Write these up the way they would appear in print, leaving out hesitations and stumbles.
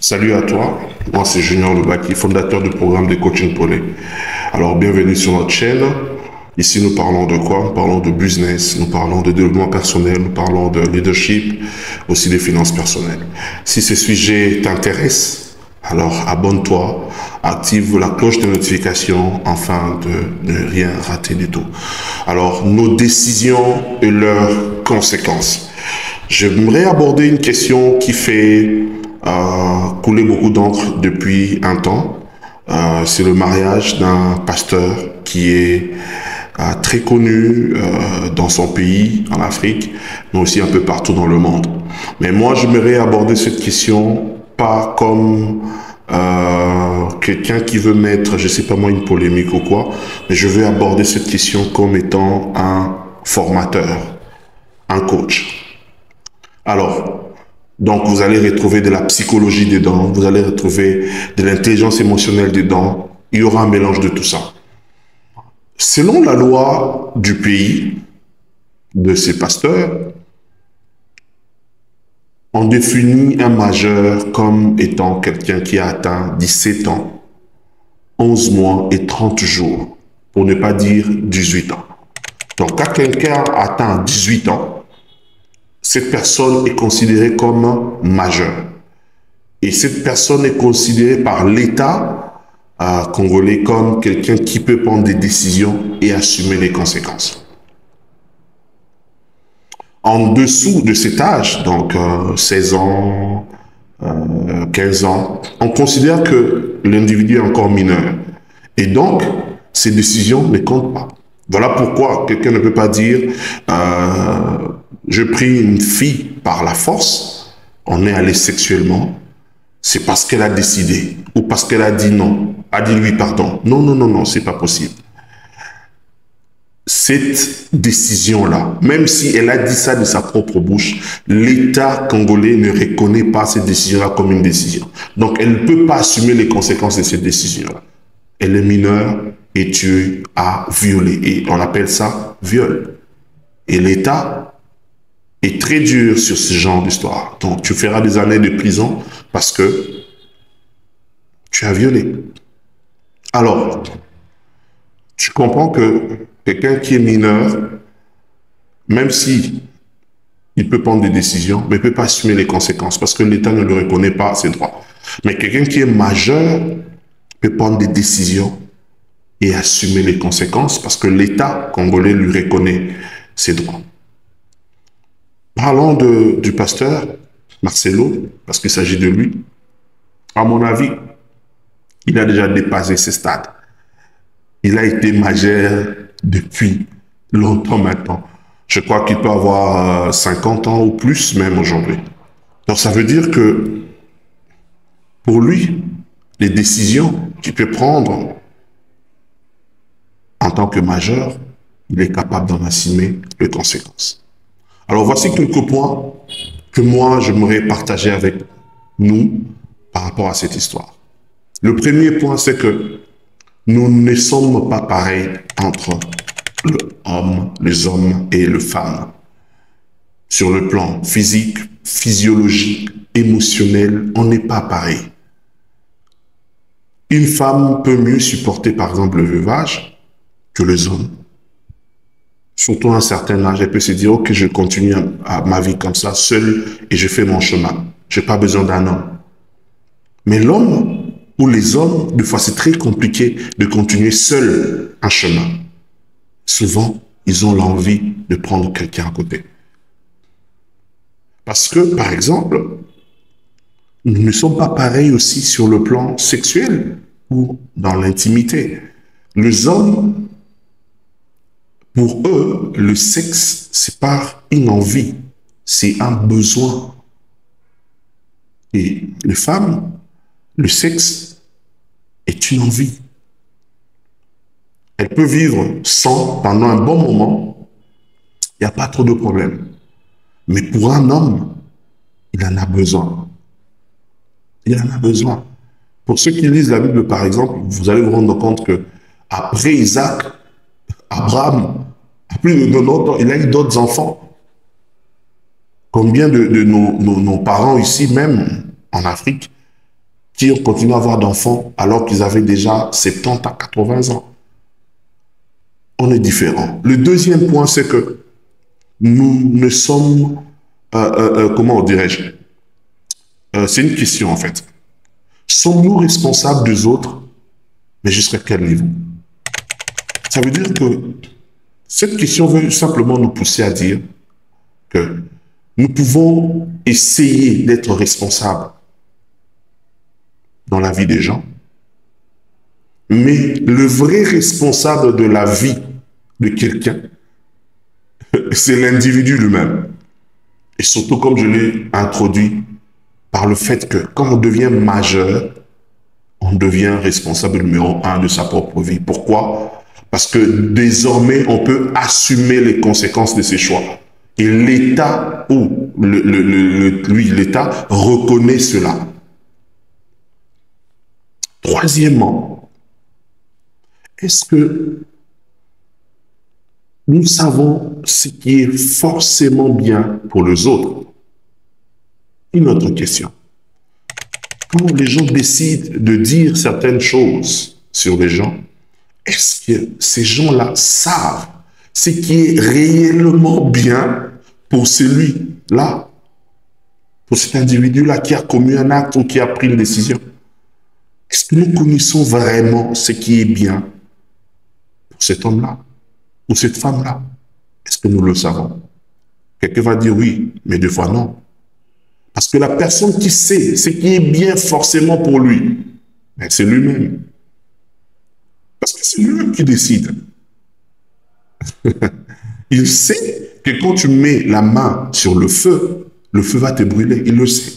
Salut à toi, moi c'est Junior Lubaki, fondateur du programme de coaching Polé. Alors bienvenue sur notre chaîne. Ici nous parlons de quoi? Nous parlons de business, nous parlons de développement personnel, nous parlons de leadership, aussi des finances personnelles. Si ce sujet t'intéresse, alors abonne-toi, active la cloche de notification afin de ne rien rater du tout. Alors nos décisions et leurs conséquences. J'aimerais aborder une question qui fait couler beaucoup d'encre depuis un temps. C'est le mariage d'un pasteur qui est très connu dans son pays, en Afrique, mais aussi un peu partout dans le monde. Mais moi, j'aimerais aborder cette question pas comme quelqu'un qui veut mettre, je sais pas moi, une polémique ou quoi, mais je vais aborder cette question comme étant un formateur, un coach. Alors, donc vous allez retrouver de la psychologie dedans, vous allez retrouver de l'intelligence émotionnelle dedans, il y aura un mélange de tout ça. Selon la loi du pays, de ces pasteurs, on définit un majeur comme étant quelqu'un qui a atteint 17 ans, 11 mois et 30 jours, pour ne pas dire 18 ans. Donc, quand quelqu'un atteint 18 ans, cette personne est considérée comme majeure. Et cette personne est considérée par l'État congolais comme quelqu'un qui peut prendre des décisions et assumer les conséquences. En dessous de cet âge, donc 16 ans, 15 ans, on considère que l'individu est encore mineur. Et donc, ces décisions ne comptent pas. Voilà pourquoi quelqu'un ne peut pas dire je pris une fille par la force, on est allé sexuellement, c'est parce qu'elle a décidé ou parce qu'elle a dit non, a dit oui, pardon. Non, non, non, non, c'est pas possible. Cette décision-là, même si elle a dit ça de sa propre bouche, l'État congolais ne reconnaît pas cette décision-là comme une décision. Donc, elle ne peut pas assumer les conséquences de cette décision-là. Elle est mineure et tu as violé. Et on appelle ça viol. Et l'État est très dur sur ce genre d'histoire. Donc, tu feras des années de prison parce que tu as violé. Alors, tu comprends que quelqu'un qui est mineur, même si il peut prendre des décisions, mais ne peut pas assumer les conséquences parce que l'État ne lui reconnaît pas ses droits. Mais quelqu'un qui est majeur peut prendre des décisions et assumer les conséquences parce que l'État congolais lui reconnaît ses droits. Parlons du pasteur Marcelo, parce qu'il s'agit de lui. À mon avis, il a déjà dépassé ce stade. Il a été majeur depuis longtemps maintenant. Je crois qu'il peut avoir 50 ans ou plus même aujourd'hui. Donc ça veut dire que pour lui, les décisions qu'il peut prendre en tant que majeur, il est capable d'en assumer les conséquences. Alors voici quelques points que moi j'aimerais partager avec nous par rapport à cette histoire. Le premier point, c'est que nous ne sommes pas pareils entre les hommes et les femmes. Sur le plan physique, physiologique, émotionnel, on n'est pas pareil. Une femme peut mieux supporter, par exemple, le veuvage que les hommes. Surtout à un certain âge, elle peut se dire, ok, je continue à ma vie comme ça, seul, et je fais mon chemin. Je n'ai pas besoin d'un homme. Mais l'homme ou les hommes, des fois, c'est très compliqué de continuer seul un chemin. Souvent, ils ont l'envie de prendre quelqu'un à côté. Parce que, par exemple, nous ne sommes pas pareils aussi sur le plan sexuel ou dans l'intimité. Les hommes, pour eux, le sexe, c'est pas une envie, c'est un besoin. Et les femmes, le sexe est une envie. Elle peut vivre sans pendant un bon moment, il n'y a pas trop de problème. Mais pour un homme, il en a besoin. Il en a besoin. Pour ceux qui lisent la Bible, par exemple, vous allez vous rendre compte que après Isaac, Abraham, à plus de 90 ans, il a eu d'autres enfants. Combien de nos parents ici, même en Afrique, qui ont continué à avoir d'enfants alors qu'ils avaient déjà 70 à 80 ans. On est différents. Le deuxième point, c'est que nous ne sommes, comment dirais-je, c'est une question en fait. Sommes-nous responsables des autres, mais jusqu'à quel niveau? Ça veut dire que cette question veut simplement nous pousser à dire que nous pouvons essayer d'être responsables dans la vie des gens, mais le vrai responsable de la vie de quelqu'un, c'est l'individu lui-même. Et surtout, comme je l'ai introduit, par le fait que quand on devient majeur, on devient responsable numéro un de sa propre vie. Pourquoi? Parce que désormais, on peut assumer les conséquences de ses choix. Et l'État, ou l'État reconnaît cela. Troisièmement, est-ce que nous savons ce qui est forcément bien pour les autres? Une autre question. Quand les gens décident de dire certaines choses sur les gens, est-ce que ces gens-là savent ce qui est réellement bien pour celui-là, pour cet individu-là qui a commis un acte ou qui a pris une décision? Est-ce que nous connaissons vraiment ce qui est bien pour cet homme-là ou cette femme-là? Est-ce que nous le savons? Quelqu'un va dire oui, mais deux fois non. Parce que la personne qui sait ce qui est bien forcément pour lui, c'est lui-même. Parce que c'est lui-même qui décide. Il sait que quand tu mets la main sur le feu va te brûler. Il le sait.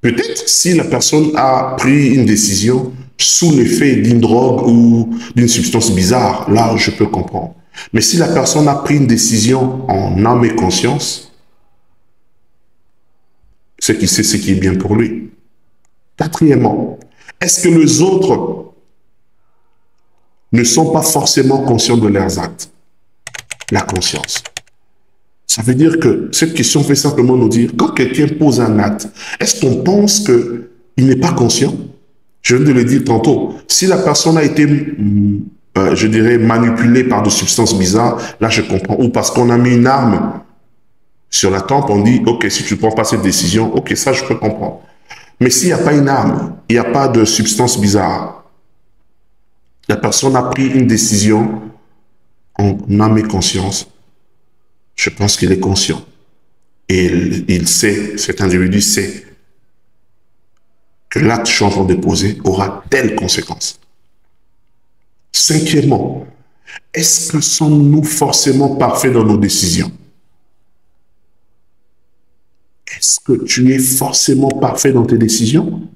Peut-être si la personne a pris une décision sous l'effet d'une drogue ou d'une substance bizarre, là, je peux comprendre. Mais si la personne a pris une décision en âme et conscience, c'est qu'il sait ce qui est bien pour lui. Quatrièmement, est-ce que les autres ne sont pas forcément conscients de leurs actes? La conscience. Ça veut dire que cette question fait simplement nous dire, quand quelqu'un pose un acte, est-ce qu'on pense qu'il n'est pas conscient? Je viens de le dire tantôt. Si la personne a été, je dirais, manipulée par des substances bizarres, là je comprends. Ou parce qu'on a mis une arme sur la tempe, on dit, ok, si tu ne prends pas cette décision, ok, ça je peux comprendre. Mais s'il n'y a pas une arme, il n'y a pas de substance bizarre, la personne a pris une décision en âme et conscience, je pense qu'il est conscient. Et il sait, cet individu sait que l'acte que je suis en train de poser aura telle conséquence. Cinquièmement, est-ce que sommes-nous forcément parfaits dans nos décisions? Est-ce que tu es forcément parfait dans tes décisions?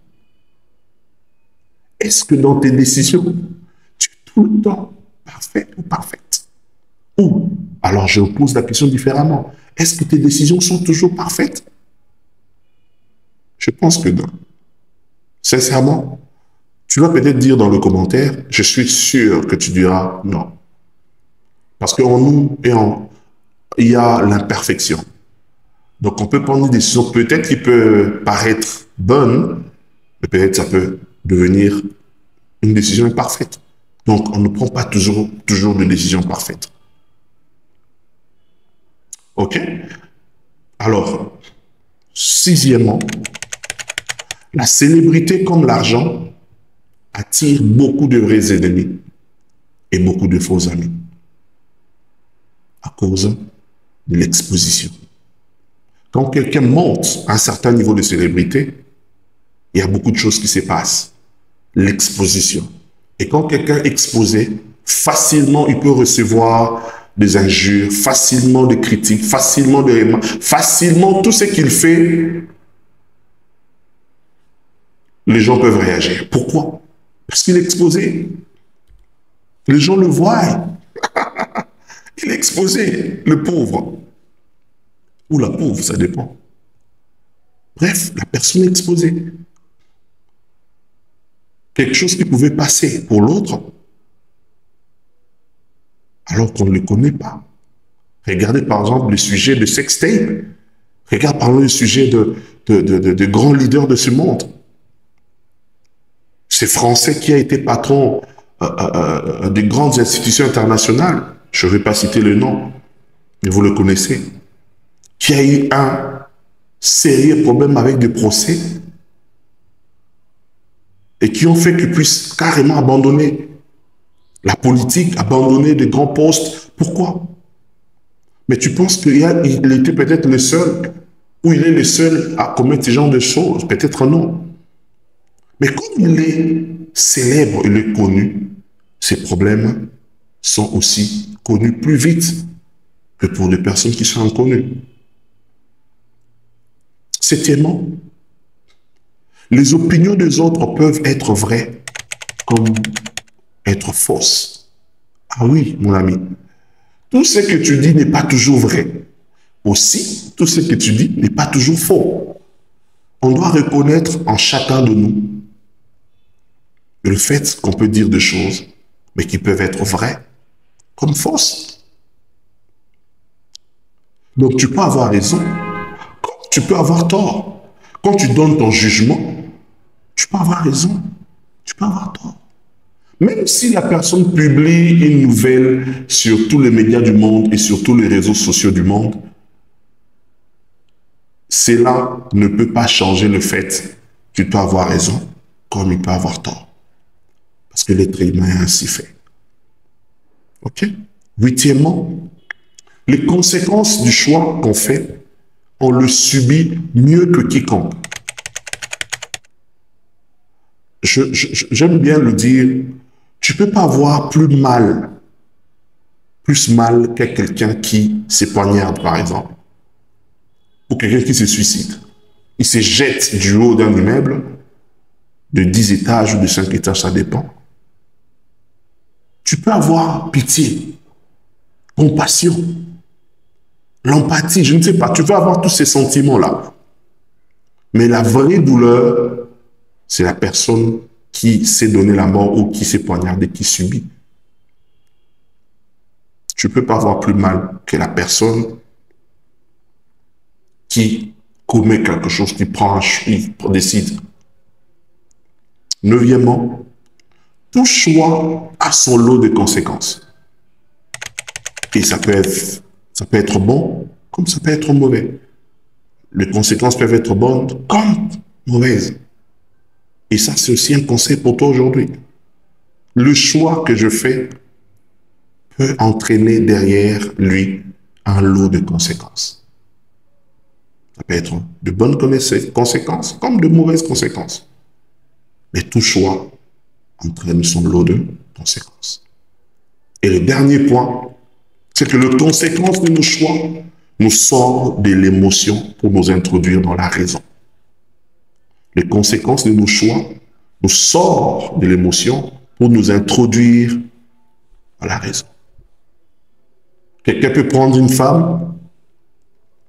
Est-ce que dans tes décisions, tu es tout le temps parfait ou parfaite? Ou, alors je pose la question différemment, est-ce que tes décisions sont toujours parfaites? Je pense que non. Sincèrement, tu vas peut-être dire dans le commentaire, je suis sûr que tu diras non. Parce qu'en nous, il y a l'imperfection. Donc on peut prendre une décision, peut-être qui peut paraître bonne, mais peut-être ça peut devenir une décision imparfaite. Donc on ne prend pas toujours de décision parfaite. OK? Alors, sixièmement, la célébrité comme l'argent attire beaucoup de vrais ennemis et beaucoup de faux amis à cause de l'exposition. Quand quelqu'un monte à un certain niveau de célébrité, il y a beaucoup de choses qui se passent. L'exposition. Et quand quelqu'un est exposé, facilement il peut recevoir des injures, facilement des critiques, facilement des remarques, facilement tout ce qu'il fait, les gens peuvent réagir. Pourquoi? Parce qu'il est exposé. Les gens le voient. Il est exposé, le pauvre. Ou la pauvre, ça dépend. Bref, la personne est exposée. Quelque chose qui pouvait passer pour l'autre, alors qu'on ne le connaît pas. Regardez par exemple le sujet de sextape. Regarde par exemple le sujet de grands leaders de ce monde. C'est Français qui a été patron des grandes institutions internationales. Je ne vais pas citer le nom, mais vous le connaissez. Qui a eu un sérieux problème avec des procès et qui ont fait qu'il puisse carrément abandonner la politique, abandonner de grands postes. Pourquoi? Mais tu penses qu'il était peut-être le seul, ou il est le seul à commettre ce genre de choses? Peut-être non. Mais comme il est célèbre, il est connu, ses problèmes sont aussi connus plus vite que pour des personnes qui sont inconnues. Septièmement, les opinions des autres peuvent être vraies comme être fausses. Ah oui, mon ami, tout ce que tu dis n'est pas toujours vrai. Aussi, tout ce que tu dis n'est pas toujours faux. On doit reconnaître en chacun de nous le fait qu'on peut dire des choses, mais qui peuvent être vraies comme fausses. Donc tu peux avoir raison, tu peux avoir tort. Quand tu donnes ton jugement, tu peux avoir raison, tu peux avoir tort. Même si la personne publie une nouvelle sur tous les médias du monde et sur tous les réseaux sociaux du monde, cela ne peut pas changer le fait qu'il peut avoir raison comme il peut avoir tort. Parce que l'être humain est ainsi fait. OK? Huitièmement, les conséquences du choix qu'on fait, on le subit mieux que quiconque. J'aime bien le dire, tu ne peux pas avoir plus mal que quelqu'un qui se poignarde, par exemple, ou quelqu'un qui se suicide. Il se jette du haut d'un immeuble de 10 étages ou de 5 étages, ça dépend. Tu peux avoir pitié, compassion, l'empathie, je ne sais pas, tu peux avoir tous ces sentiments-là. Mais la vraie douleur, c'est la personne qui s'est donné la mort ou qui s'est poignardé, qui subit. Tu ne peux pas avoir plus mal que la personne qui commet quelque chose, qui prend un choix, décide. Neuvièmement, tout choix a son lot de conséquences. Et ça peut être bon, comme ça peut être mauvais. Les conséquences peuvent être bonnes comme mauvaises. Et ça, c'est aussi un conseil pour toi aujourd'hui. Le choix que je fais peut entraîner derrière lui un lot de conséquences. Ça peut être de bonnes conséquences comme de mauvaises conséquences. Mais tout choix entraîne son lot de conséquences. Et le dernier point, c'est que les conséquences de nos choix nous sortent de l'émotion pour nous introduire dans la raison. Les conséquences de nos choix nous sortent de l'émotion pour nous introduire à la raison. Quelqu'un peut prendre une femme,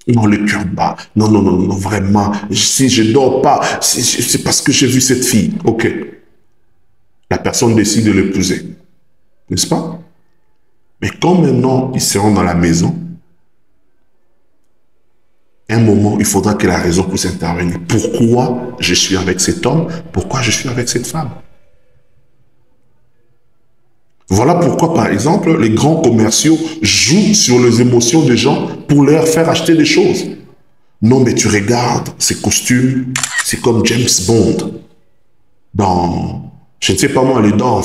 non, le cœur bat, non, non, non, non, vraiment, si je ne dors pas, c'est parce que j'ai vu cette fille. Ok. La personne décide de l'épouser, n'est-ce pas? Mais quand maintenant ils seront dans la maison, un moment, il faudra que la raison puisse intervenir. Pourquoi je suis avec cet homme? Pourquoi je suis avec cette femme? Voilà pourquoi, par exemple, les grands commerciaux jouent sur les émotions des gens pour leur faire acheter des choses. Non, mais tu regardes ces costumes, c'est comme James Bond. Dans, je ne sais pas moi, les dents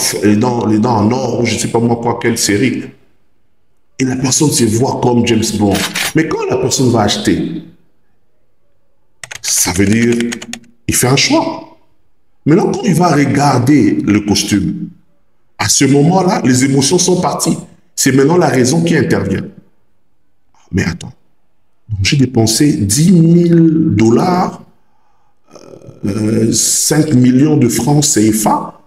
en or, ou je ne sais pas moi quoi, quelle série. Et la personne se voit comme James Bond. Mais quand la personne va acheter, ça veut dire il fait un choix. Maintenant, quand il va regarder le costume, à ce moment-là, les émotions sont parties. C'est maintenant la raison qui intervient. Mais attends, j'ai dépensé 10 000 dollars, 5 millions de francs CFA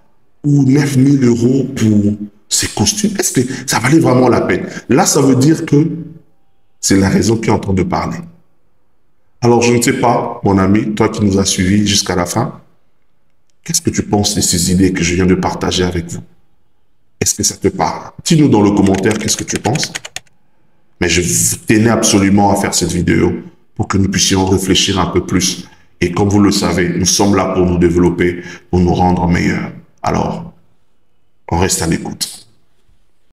ou 9 000 euros pour ces costumes. Est-ce que ça valait vraiment la peine? Là, ça veut dire que c'est la raison qui est en train de parler. Alors, je ne sais pas, mon ami, toi qui nous as suivis jusqu'à la fin, qu'est-ce que tu penses de ces idées que je viens de partager avec vous? Est-ce que ça te parle? Dis-nous dans le commentaire qu'est-ce que tu penses. Mais je tenais absolument à faire cette vidéo pour que nous puissions réfléchir un peu plus. Et comme vous le savez, nous sommes là pour nous développer, pour nous rendre meilleurs. Alors, on reste à l'écoute.